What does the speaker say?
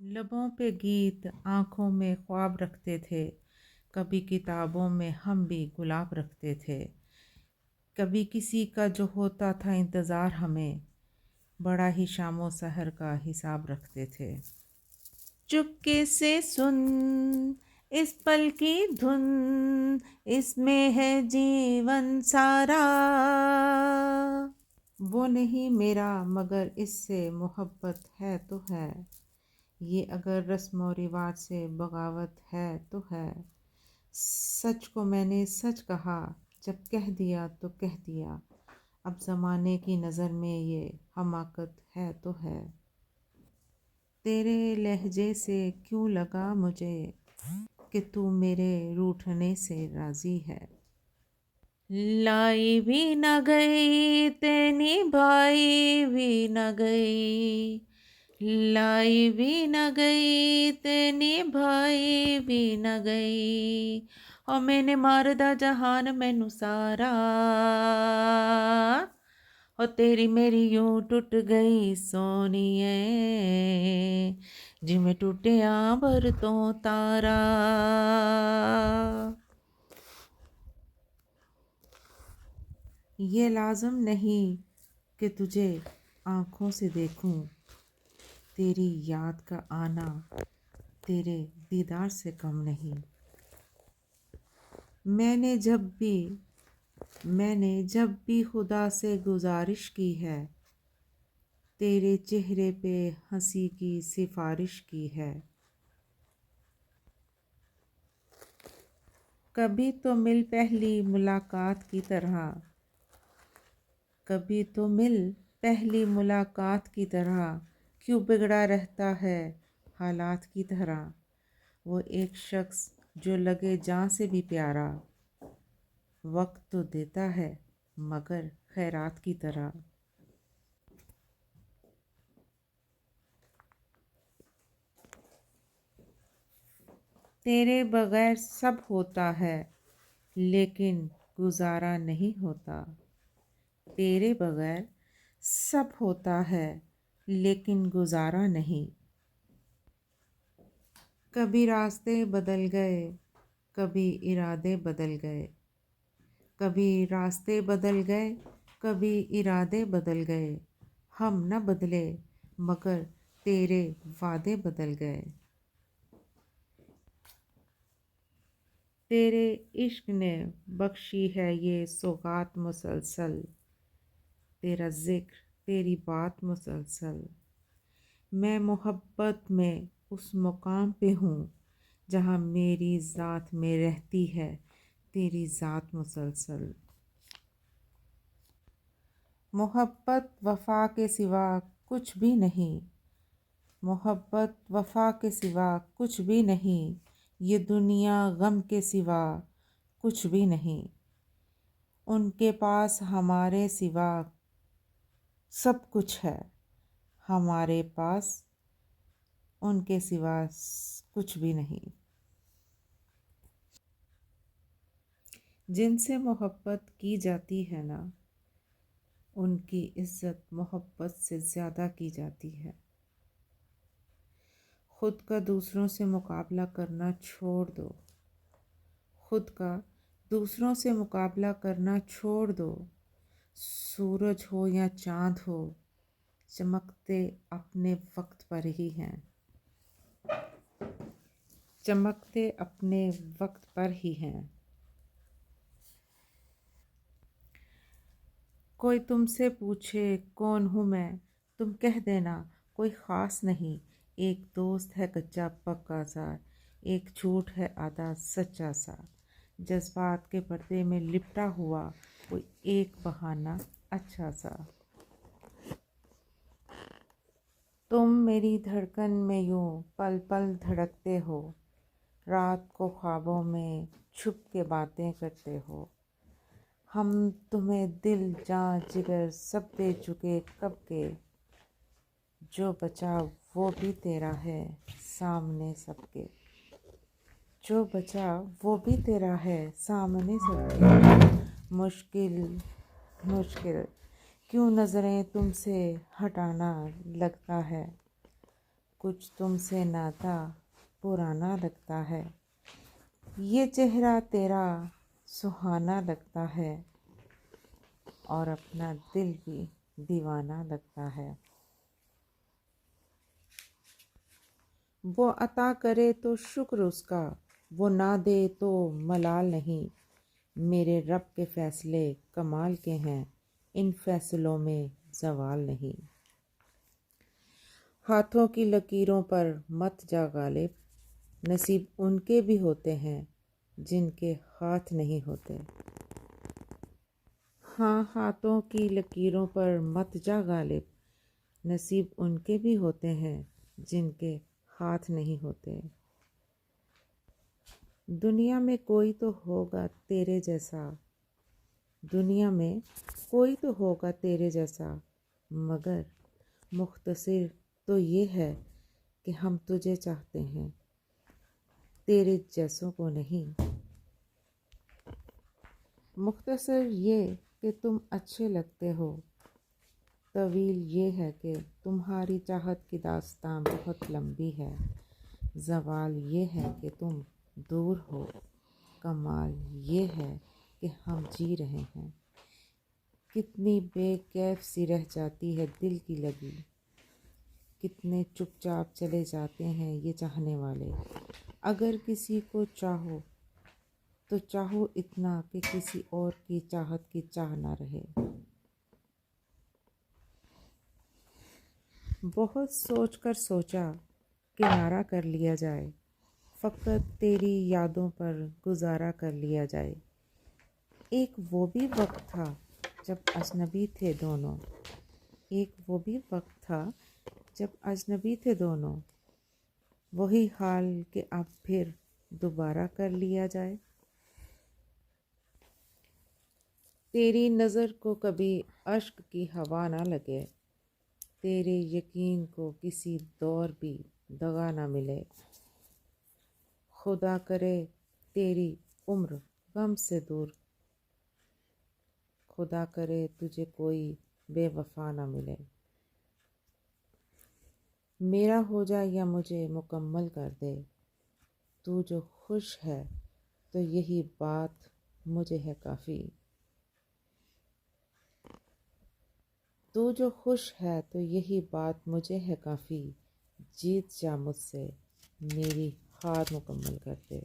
लबों पे गीत, आँखों में ख्वाब रखते थे। कभी किताबों में हम भी गुलाब रखते थे। कभी किसी का जो होता था इंतज़ार हमें, बड़ा ही शामो सहर का हिसाब रखते थे। चुपके से सुन इस पल की धुन, इसमें है जीवन सारा। वो नहीं मेरा मगर इससे मोहब्बत है तो है। ये अगर रस्म और रिवाज से बगावत है तो है। सच को मैंने सच कहा, जब कह दिया तो कह दिया। अब ज़माने की नज़र में ये हमाकत है तो है। तेरे लहजे से क्यों लगा मुझे कि तू मेरे रूठने से राज़ी है। लाई भी न गई तेरी भाई भी न गई। लाई भी न गई तेरी भाई भी न गई। और मैंने मारदा जहान मैनू सारा। और तेरी मेरी यूं टूट गई सोनिए, जिमें टूटिया भर तो तारा। ये लाज़िम नहीं कि तुझे आँखों से देखूं, तेरी याद का आना तेरे दीदार से कम नहीं। मैंने जब भी खुदा से गुजारिश की है, तेरे चेहरे पे हंसी की सिफारिश की है। कभी तो मिल पहली मुलाकात की तरह, कभी तो मिल पहली मुलाकात की तरह। क्यों बिगड़ा रहता है हालात की तरह। वो एक शख्स जो लगे जान से भी प्यारा, वक्त तो देता है मगर खैरात की तरह। तेरे बगैर सब होता है लेकिन गुजारा नहीं होता। तेरे बगैर सब होता है लेकिन गुजारा नहीं। कभी रास्ते बदल गए, कभी इरादे बदल गए। कभी रास्ते बदल गए, कभी इरादे बदल गए। हम न बदले मगर तेरे वादे बदल गए। तेरे इश्क ने बख्शी है ये सौगात मुसलसल। तेरा जिक्र तेरी बात मुसलसल। मैं मोहब्बत में उस मुकाम पे हूँ जहाँ मेरी ज़ात में रहती है तेरी ज़ात मुसलसल। मोहब्बत वफ़ा के सिवा कुछ भी नहीं। मोहब्बत वफ़ा के सिवा कुछ भी नहीं। ये दुनिया गम के सिवा कुछ भी नहीं। उनके पास हमारे सिवा सब कुछ है। हमारे पास उनके सिवा कुछ भी नहीं। जिनसे मोहब्बत की जाती है ना, उनकी इज़्ज़त मोहब्बत से ज़्यादा की जाती है। खुद का दूसरों से मुकाबला करना छोड़ दो। खुद का दूसरों से मुकाबला करना छोड़ दो। सूरज हो या चाँद हो, चमकते अपने वक्त पर ही हैं। चमकते अपने वक्त पर ही हैं। कोई तुमसे पूछे कौन हूँ मैं, तुम कह देना कोई ख़ास नहीं। एक दोस्त है कच्चा पक्का सा, एक झूठ है आधा सच्चा सा। जज्बात के पर्दे में लिपटा हुआ कोई एक बहाना अच्छा सा। तुम मेरी धड़कन में यूं पल पल धड़कते हो। रात को ख्वाबों में छुप के बातें करते हो। हम तुम्हें दिल जान जिगर सब दे चुके कब के। जो बचा वो भी तेरा है सामने सबके। जो बचा वो भी तेरा है सामने सबके। मुश्किल मुश्किल क्यों नज़रें तुमसे हटाना लगता है। कुछ तुमसे नाता पुराना लगता है। ये चेहरा तेरा सुहाना लगता है और अपना दिल भी दीवाना लगता है। वो अता करे तो शुक्र उसका, वो ना दे तो मलाल नहीं। मेरे रब के फ़ैसले कमाल के हैं, इन फ़ैसलों में ज़वाल नहीं। हाथों की लकीरों पर मत जा गालिब, नसीब उनके भी होते हैं जिनके हाथ नहीं होते। हाँ, हाथों की लकीरों पर मत जा गालिब, नसीब उनके भी होते हैं जिनके हाथ नहीं होते। दुनिया में कोई तो होगा तेरे जैसा, दुनिया में कोई तो होगा तेरे जैसा, मगर मुख्तसर तो ये है कि हम तुझे चाहते हैं, तेरे जैसों को नहीं। मुख्तसर ये कि तुम अच्छे लगते हो, तवील ये है कि तुम्हारी चाहत की दास्तां बहुत लंबी है। ज़वाल ये है कि तुम दूर हो, कमाल ये है कि हम जी रहे हैं। कितनी बेकैफ सी रह जाती है दिल की लगी, कितने चुपचाप चले जाते हैं ये चाहने वाले। अगर किसी को चाहो तो चाहो इतना कि किसी और की चाहत की चाह ना रहे। बहुत सोचकर सोचा किनारा कर लिया जाए, फ़कत तेरी यादों पर गुजारा कर लिया जाए। एक वो भी वक्त था जब अजनबी थे दोनों, एक वो भी वक्त था जब अजनबी थे दोनों। वही हाल कि अब फिर दोबारा कर लिया जाए। तेरी नज़र को कभी अश्क की हवा ना लगे, तेरे यकीन को किसी दौर भी दगा ना मिले। खुदा करे तेरी उम्र गम से दूर, खुदा करे तुझे कोई बेवफा ना मिले। मेरा हो जा या मुझे मुकम्मल कर दे, तू जो खुश है तो यही बात मुझे है काफ़ी। तू जो खुश है तो यही बात मुझे है काफ़ी। जीत जा मुझसे, मेरी हार मुकम्मल कर दे।